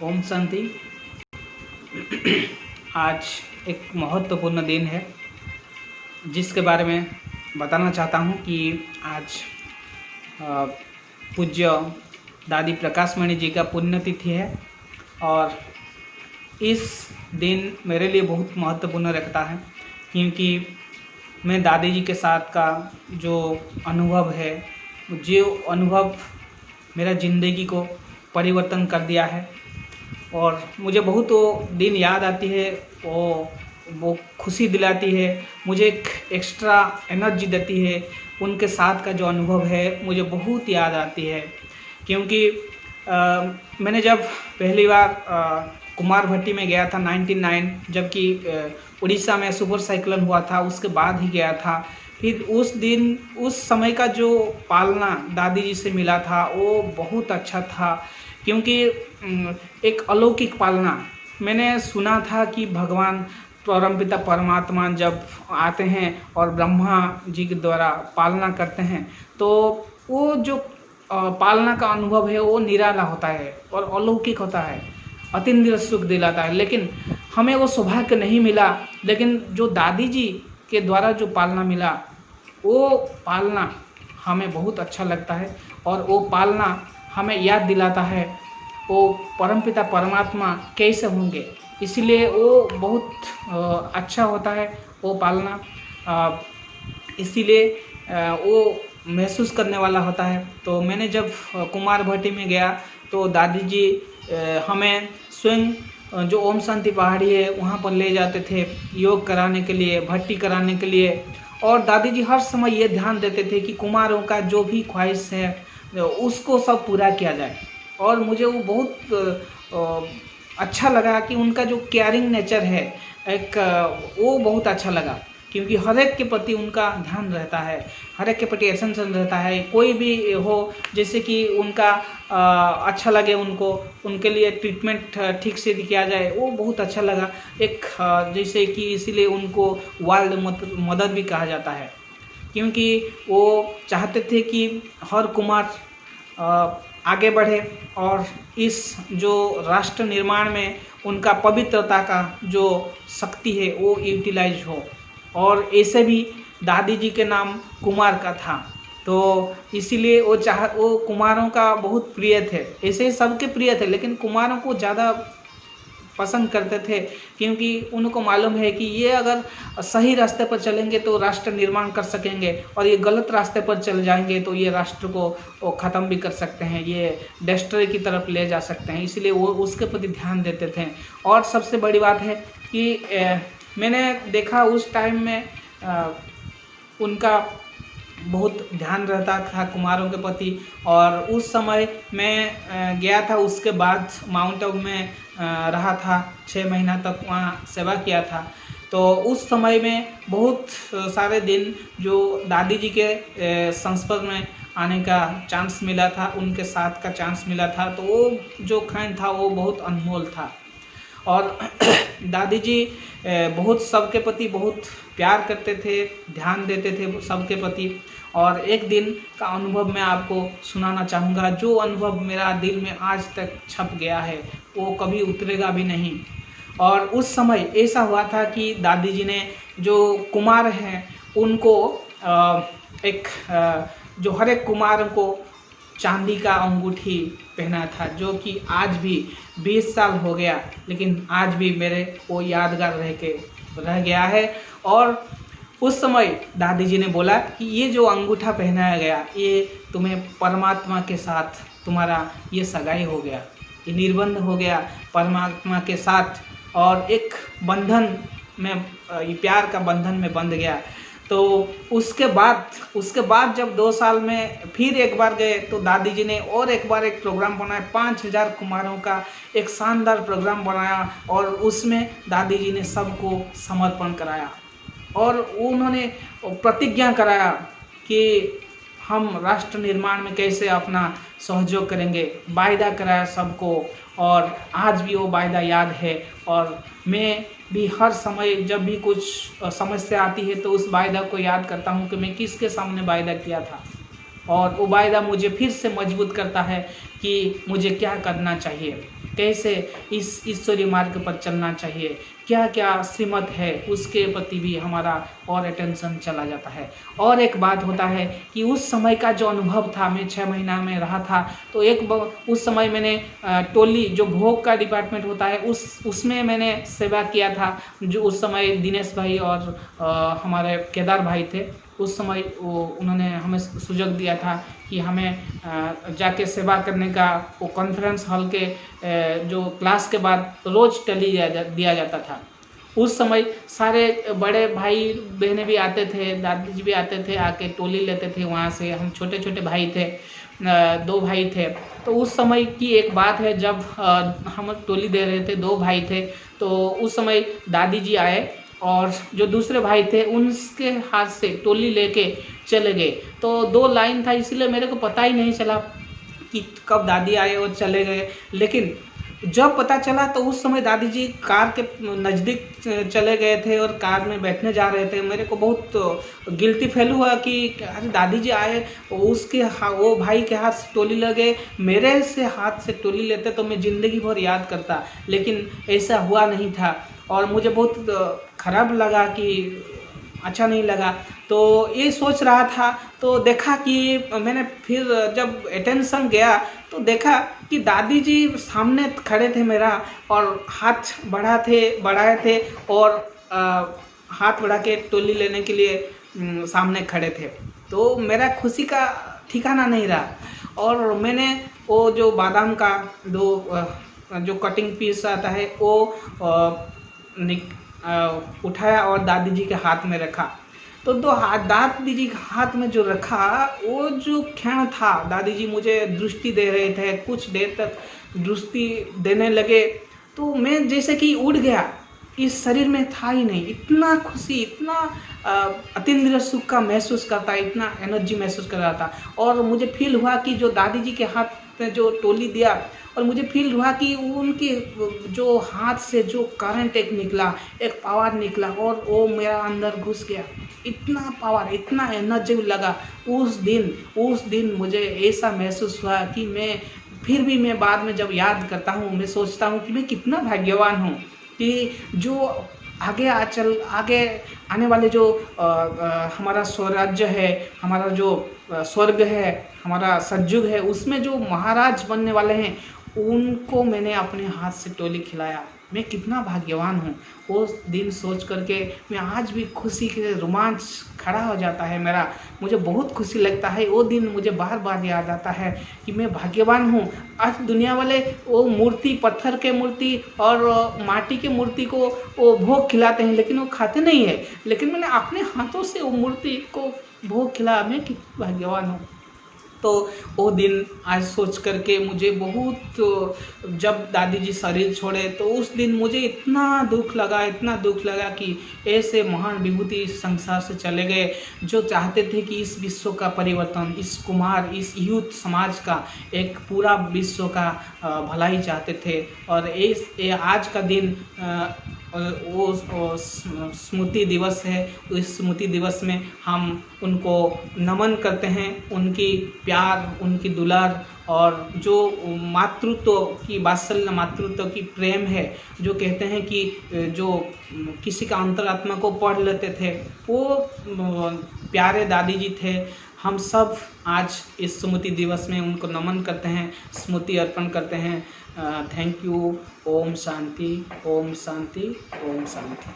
ओम शांति। आज एक महत्वपूर्ण दिन है जिसके बारे में बताना चाहता हूँ कि आज पूज्य दादी प्रकाशमणि जी का पुण्यतिथि है और इस दिन मेरे लिए बहुत महत्वपूर्ण रखता है क्योंकि मैं दादी जी के साथ का जो अनुभव है, जो अनुभव मेरा ज़िंदगी को परिवर्तन कर दिया है और मुझे बहुत वो दिन याद आती है। वो खुशी दिलाती है, मुझे एक एक्स्ट्रा एनर्जी देती है। उनके साथ का जो अनुभव है मुझे बहुत याद आती है क्योंकि मैंने जब पहली बार कुमार भट्टी में गया था 99, जबकि उड़ीसा में सुपर साइक्लोन हुआ था, उसके बाद ही गया था। फिर उस दिन उस समय का जो पालना दादी जी से मिला था वो बहुत अच्छा था क्योंकि एक अलौकिक पालना। मैंने सुना था कि भगवान परमपिता परमात्मा जब आते हैं और ब्रह्मा जी के द्वारा पालना करते हैं तो वो जो पालना का अनुभव है वो निराला होता है और अलौकिक होता है, अतीन्द्रिय सुख दिलाता है। लेकिन हमें वो सौभाग्य नहीं मिला, लेकिन जो दादी जी के द्वारा जो पालना मिला वो पालना हमें बहुत अच्छा लगता है और वो पालना हमें याद दिलाता है वो परमपिता परमात्मा कैसे होंगे। इसलिए वो बहुत अच्छा होता है वो पालना, इसीलिए वो महसूस करने वाला होता है। तो मैंने जब कुमार भट्टी में गया तो दादी जी हमें स्वयं जो ओम शांति पहाड़ी है वहाँ पर ले जाते थे योग कराने के लिए, भट्टी कराने के लिए। और दादी जी हर समय ये ध्यान देते थे कि कुमारों का जो भी ख्वाहिश है उसको सब पूरा किया जाए। और मुझे वो बहुत अच्छा लगा कि उनका जो केयरिंग नेचर है एक वो बहुत अच्छा लगा क्योंकि हर एक के प्रति उनका ध्यान रहता है, हर एक के प्रति अटेंशन रहता है। कोई भी हो जैसे कि उनका अच्छा लगे, उनके लिए ट्रीटमेंट ठीक से किया जाए, वो बहुत अच्छा लगा। एक जैसे कि इसीलिए उनको वर्ल्ड मदर भी कहा जाता है क्योंकि वो चाहते थे कि हर कुमार आगे बढ़े और इस जो राष्ट्र निर्माण में उनका पवित्रता का जो शक्ति है वो यूटिलाइज हो। और ऐसे भी दादी जी के नाम कुमार का था तो इसीलिए वो कुमारों का बहुत प्रिय थे। ऐसे सबके प्रिय थे लेकिन कुमारों को ज़्यादा पसंद करते थे क्योंकि उनको मालूम है कि ये अगर सही रास्ते पर चलेंगे तो राष्ट्र निर्माण कर सकेंगे और ये गलत रास्ते पर चल जाएंगे तो ये राष्ट्र को ख़त्म भी कर सकते हैं, ये डेस्ट्रॉय की तरफ ले जा सकते हैं। इसलिए वो उसके प्रति ध्यान देते थे। और सबसे बड़ी बात है कि मैंने देखा उस टाइम में उनका बहुत ध्यान रहता था कुमारों के प्रति। और उस समय मैं गया था, उसके बाद माउंट आबू में रहा था 6 महीना तक, वहाँ सेवा किया था। तो उस समय में बहुत सारे दिन जो दादी जी के संस्पर्श में आने का चांस मिला था, उनके साथ का चांस मिला था, तो वो जो क्षण था वो बहुत अनमोल था। और दादी जी बहुत सबके प्रति बहुत प्यार करते थे, ध्यान देते थे सबके प्रति। और एक दिन का अनुभव मैं आपको सुनाना चाहूँगा, जो अनुभव मेरा दिल में आज तक छप गया है वो कभी उतरेगा भी नहीं। और उस समय ऐसा हुआ था कि दादी जी ने जो कुमार हैं उनको जो हर एक कुमार को चांदी का अंगूठी पहना था, जो कि आज भी 20 साल हो गया लेकिन आज भी मेरे वो यादगार रह गया है। और उस समय दादी जी ने बोला कि ये जो अंगूठा पहनाया गया ये तुम्हें परमात्मा के साथ तुम्हारा ये सगाई हो गया, ये निर्बंध हो गया परमात्मा के साथ और एक बंधन में, ये प्यार का बंधन में बंध गया। तो उसके बाद जब 2 साल में फिर एक बार गए तो दादी जी ने और एक बार एक प्रोग्राम बनाया, 5000 कुमारों का एक शानदार प्रोग्राम बनाया और उसमें दादी जी ने सबको समर्पण कराया और उन्होंने प्रतिज्ञा कराया कि हम राष्ट्र निर्माण में कैसे अपना सहयोग करेंगे, वायदा कराया सबको। और आज भी वो वायदा याद है और मैं भी हर समय जब भी कुछ समस्या आती है तो उस वायदा को याद करता हूँ कि मैं किसके सामने वायदा किया था और वो वायदा मुझे फिर से मजबूत करता है कि मुझे क्या करना चाहिए। कैसे इस ईश्वरीय मार्ग पर चलना चाहिए, क्या क्या श्रीमत है, उसके प्रति भी हमारा और अटेंशन चला जाता है। और एक बात होता है कि उस समय का जो अनुभव था, मैं 6 महीना में रहा था, तो उस समय मैंने टोली जो भोग का डिपार्टमेंट होता है उसमें मैंने सेवा किया था। जो उस समय दिनेश भाई और हमारे केदार भाई थे, उस समय उन्होंने हमें सुযোগ दिया था कि हमें जाके सेवा करने का। वो कॉन्फ्रेंस हॉल के जो क्लास के बाद रोज़ टली दिया जाता था। उस समय सारे बड़े भाई बहनें भी आते थे, दादी जी भी आते थे, आके टोली लेते थे वहाँ से। हम छोटे छोटे भाई थे, 2 भाई थे। तो उस समय की एक बात है, जब हम टोली दे रहे थे, 2 भाई थे, तो उस समय दादी जी आए और जो दूसरे भाई थे उनके हाथ से टोली लेके चले गए। तो 2 लाइन था, इसलिए मेरे को पता ही नहीं चला कि कब दादी आए और चले गए। लेकिन जब पता चला तो उस समय दादी जी कार के नज़दीक चले गए थे और कार में बैठने जा रहे थे। मेरे को बहुत गिल्टी फील हुआ कि अरे दादी जी आए, वो भाई के हाथ से टोली लगे, मेरे से हाथ से टोली लेते तो मैं ज़िंदगी भर याद करता। लेकिन ऐसा हुआ नहीं था और मुझे बहुत खराब लगा, कि अच्छा नहीं लगा। तो ये सोच रहा था, तो देखा कि मैंने फिर जब अटेंशन गया तो देखा कि दादी जी सामने खड़े थे मेरा, और हाथ बढ़ाए थे और हाथ बढ़ा के टोली लेने के लिए सामने खड़े थे। तो मेरा खुशी का ठिकाना नहीं रहा। और मैंने वो जो बादाम का जो कटिंग पीस आता है वो उठाया और दादी जी के हाथ में रखा। तो दादी जी के हाथ में जो रखा, वो जो क्षण था, दादी जी मुझे दृष्टि दे रहे थे, कुछ देर तक दृष्टि देने लगे, तो मैं जैसे कि उड़ गया, इस शरीर में था ही नहीं। इतना खुशी, इतना अतीन्द्रिय सुख का महसूस करता, इतना एनर्जी महसूस कर रहा था। और मुझे फील हुआ कि जो दादी जी के हाथ में जो टोली दिया, और मुझे फील हुआ कि उनके जो हाथ से जो करंट एक निकला, एक पावर निकला, और वो मेरा अंदर घुस गया। इतना पावर, इतना एनर्जी लगा उस दिन मुझे ऐसा महसूस हुआ कि मैं बाद में जब याद करता हूँ, मैं सोचता हूँ कि मैं कितना भाग्यवान हूँ कि जो आगे आने वाले जो हमारा स्वराज्य है, हमारा जो स्वर्ग है, हमारा सतयुग है, उसमें जो महाराज बनने वाले हैं, उनको मैंने अपने हाथ से टोली खिलाया। मैं कितना भाग्यवान हूँ। वो दिन सोच करके मैं आज भी खुशी के रोमांच खड़ा हो जाता है मेरा। मुझे बहुत खुशी लगता है। वो दिन मुझे बार बार याद आता है कि मैं भाग्यवान हूँ। आज दुनिया वाले वो मूर्ति, पत्थर के मूर्ति और माटी के मूर्ति को वो भोग खिलाते हैं, लेकिन वो खाते नहीं है। लेकिन मैंने अपने हाथों से वो मूर्ति को भोग खिलाया। मैं कितना भाग्यवान हूँ। तो वो दिन आज सोच करके मुझे बहुत, जब दादी जी शरीर छोड़े तो उस दिन मुझे इतना दुख लगा कि ऐसे महान विभूति इस संसार से चले गए, जो चाहते थे कि इस विश्व का परिवर्तन, इस यूथ समाज का, एक पूरा विश्व का भलाई चाहते थे। और ये आज का दिन वो स्मृति दिवस है। तो इस स्मृति दिवस में हम उनको नमन करते हैं। उनकी प्यार, उनकी दुलार और जो मातृत्व की वात्सल्य, मातृत्व की प्रेम है, जो कहते हैं कि जो किसी का अंतरात्मा को पढ़ लेते थे, वो प्यारे दादी जी थे। हम सब आज इस स्मृति दिवस में उनको नमन करते हैं, स्मृति अर्पण करते हैं। Thank you. ओम शांति, ओम शांति, ओम शांति।